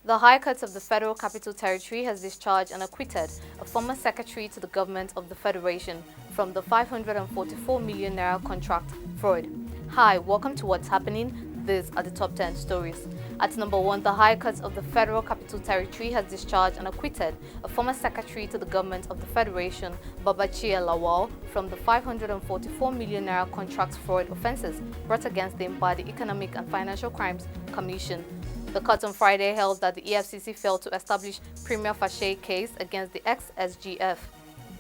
The High Court of the Federal Capital Territory has discharged and acquitted a former secretary to the government of the Federation from the 544 million naira contract fraud. Hi, welcome to What's Happening. These are the top 10 stories. At number 1, the High Court of the Federal Capital Territory has discharged and acquitted a former secretary to the government of the Federation, Babachir Lawal, from the 544 million naira contract fraud offences brought against him by the Economic and Financial Crimes Commission. The court on Friday held that the EFCC failed to establish prima facie case against the Ex SGF.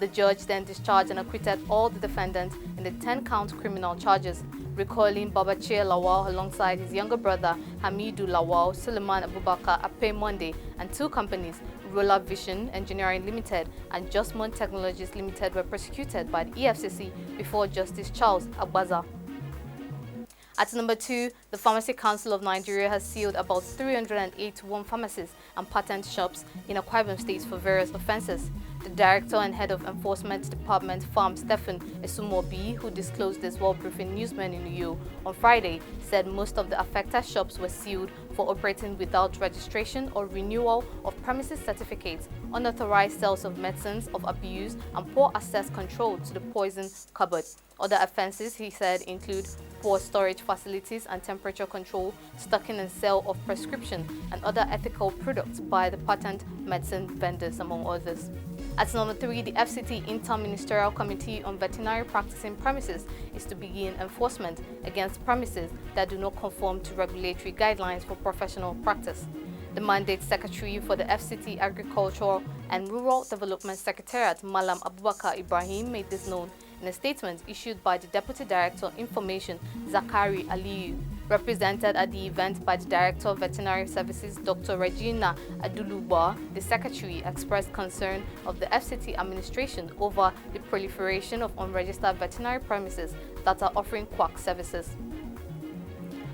The judge then discharged and acquitted all the defendants in the 10-count criminal charges, recalling Babachir Lawal alongside his younger brother Hamidou Lawal, Suleiman Abubakar Ape Monday, and 2 companies, Roller Vision Engineering Limited and Justmont Technologies Limited, were prosecuted by the EFCC before Justice Charles Agbaza. At number 2, the Pharmacy Council of Nigeria has sealed about 381 pharmacies and patent shops in Akwa Ibom State for various offences. The Director and Head of Enforcement Department, Farm Stephen Esumobi, who disclosed this while briefing newsmen in Uyo on Friday, said most of the affected shops were sealed for operating without registration or renewal of premises certificates, unauthorized sales of medicines of abuse, and poor access control to the poison cupboard. Other offences, he said, include poor storage facilities and temperature control, stocking and sale of prescription and other ethical products by the patent medicine vendors, among others. At number 3, the FCT Inter-Ministerial Committee on Veterinary Practicing Premises is to begin enforcement against premises that do not conform to regulatory guidelines for professional practice. The Mandate Secretary for the FCT Agricultural and Rural Development Secretariat, Malam Abubakar Ibrahim, made this known in a statement issued by the Deputy Director of Information, Zakari Aliyu. Represented at the event by the Director of Veterinary Services, Dr. Regina Aduluba, the Secretary expressed concern of the FCT administration over the proliferation of unregistered veterinary premises that are offering quack services.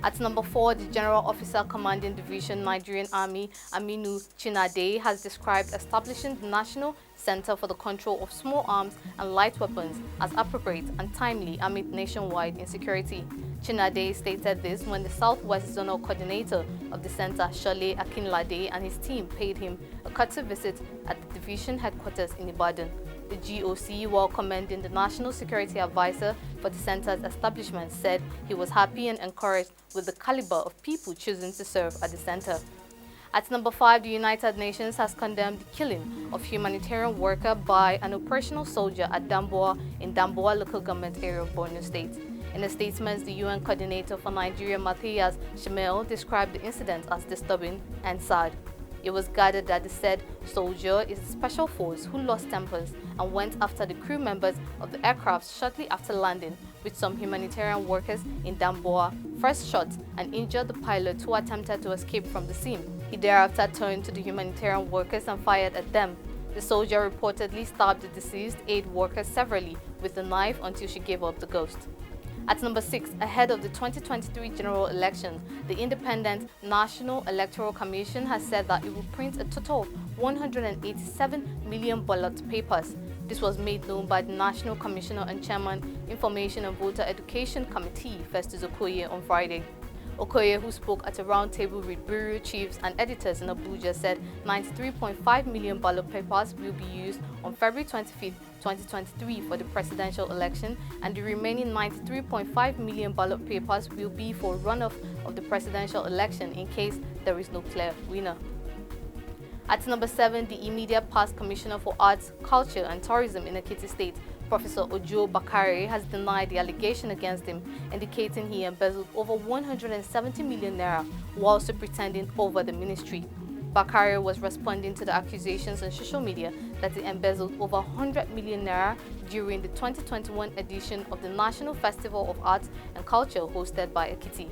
At number 4, the General Officer Commanding Division Nigerian Army, Aminu Chinade, has described establishing the National Center for the Control of Small Arms and Light Weapons as appropriate and timely amid nationwide insecurity. Chinade stated this when the Southwest Zonal Coordinator of the center, Shale Akinlade, and his team paid him a courtesy visit at the division headquarters in Ibadan. The GOC, while commending the National Security Advisor for the center's establishment, said he was happy and encouraged with the caliber of people choosing to serve at the center. At number 5, the United Nations has condemned the killing of humanitarian worker by an operational soldier at Damboa in Damboa local government area of Borno State. In a statement, the UN coordinator for Nigeria, Matthias Schmel, described the incident as disturbing and sad. It was gathered that the said soldier is a special force who lost tempers and went after the crew members of the aircraft shortly after landing with some humanitarian workers in Damboa, first shot and injured the pilot who attempted to escape from the scene. He thereafter turned to the humanitarian workers and fired at them. The soldier reportedly stabbed the deceased aid worker severally with a knife until she gave up the ghost. At number 6, ahead of the 2023 general election, the Independent National Electoral Commission has said that it will print a total of 187 million ballot papers. This was made known by the National Commissioner and Chairman, Information and Voter Education Committee, Festus Okoye, on Friday. Okoye, who spoke at a roundtable with bureau chiefs and editors in Abuja, said 93.5 million ballot papers will be used on February 25, 2023 for the presidential election, and the remaining 93.5 million ballot papers will be for runoff of the presidential election in case there is no clear winner. At number 7, the immediate past Commissioner for Arts, Culture and Tourism in Ekiti State, Professor Ojo Bakare, has denied the allegation against him, indicating he embezzled over 170 million naira while also pretending over the ministry. Bakare was responding to the accusations on social media that he embezzled over 100 million naira during the 2021 edition of the National Festival of Arts and Culture hosted by Ekiti.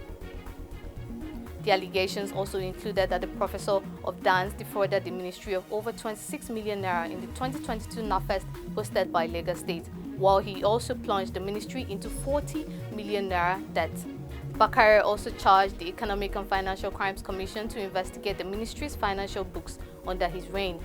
The allegations also included that the professor of dance defrauded the ministry of over 26 million naira in the 2022 NAFEST hosted by Lagos State, while he also plunged the ministry into 40 million naira debt. Bakare also charged the Economic and Financial Crimes Commission to investigate the ministry's financial books under his reign.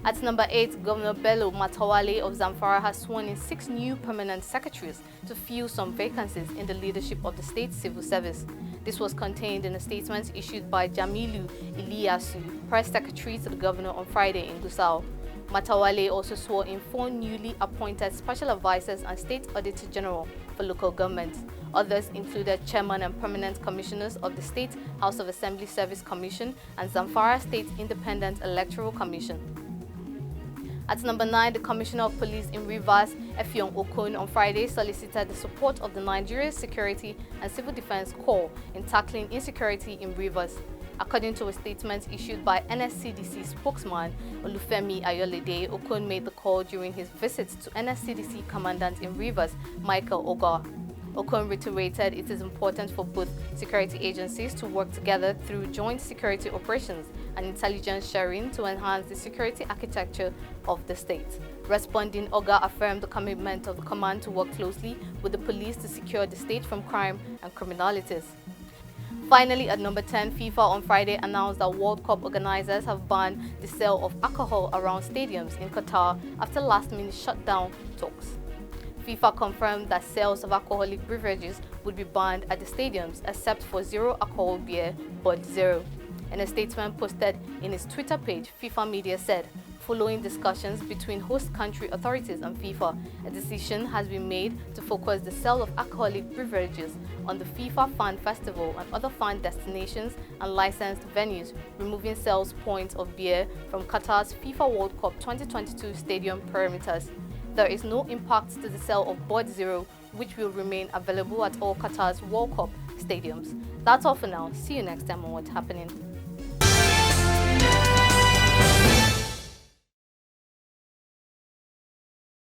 At number 8, Governor Bello Matawale of Zamfara has sworn in 6 new permanent secretaries to fill some vacancies in the leadership of the state civil service. This was contained in a statement issued by Jamilu Iliyasu, Press Secretary to the Governor on Friday in Gusau. Matawale also swore in 4 newly appointed special advisors and State Auditor General for local governments. Others included Chairman and Permanent Commissioners of the State House of Assembly Service Commission and Zamfara State Independent Electoral Commission. At number 9, the Commissioner of Police in Rivers, Effiong Okon, on Friday solicited the support of the Nigeria Security and Civil Defense Corps in tackling insecurity in Rivers. According to a statement issued by NSCDC spokesman Olufemi Ayolide, Okon made the call during his visit to NSCDC Commandant in Rivers, Michael Ogar. Okon reiterated it is important for both security agencies to work together through joint security operations and intelligence sharing to enhance the security architecture of the state. Responding, Oga affirmed the commitment of the command to work closely with the police to secure the state from crime and criminalities. Finally, at number 10, FIFA on Friday announced that World Cup organizers have banned the sale of alcohol around stadiums in Qatar after last-minute shutdown talks. FIFA confirmed that sales of alcoholic beverages would be banned at the stadiums except for zero-alcohol beer, Bud Zero. In a statement posted in its Twitter page, FIFA Media said, following discussions between host country authorities and FIFA, a decision has been made to focus the sale of alcoholic beverages on the FIFA Fan Festival and other fan destinations and licensed venues, removing sales points of beer from Qatar's FIFA World Cup 2022 stadium perimeters. There is no impact to the sale of Bud Zero, which will remain available at all Qatar's World Cup stadiums. That's all for now. See you next time on What's Happening.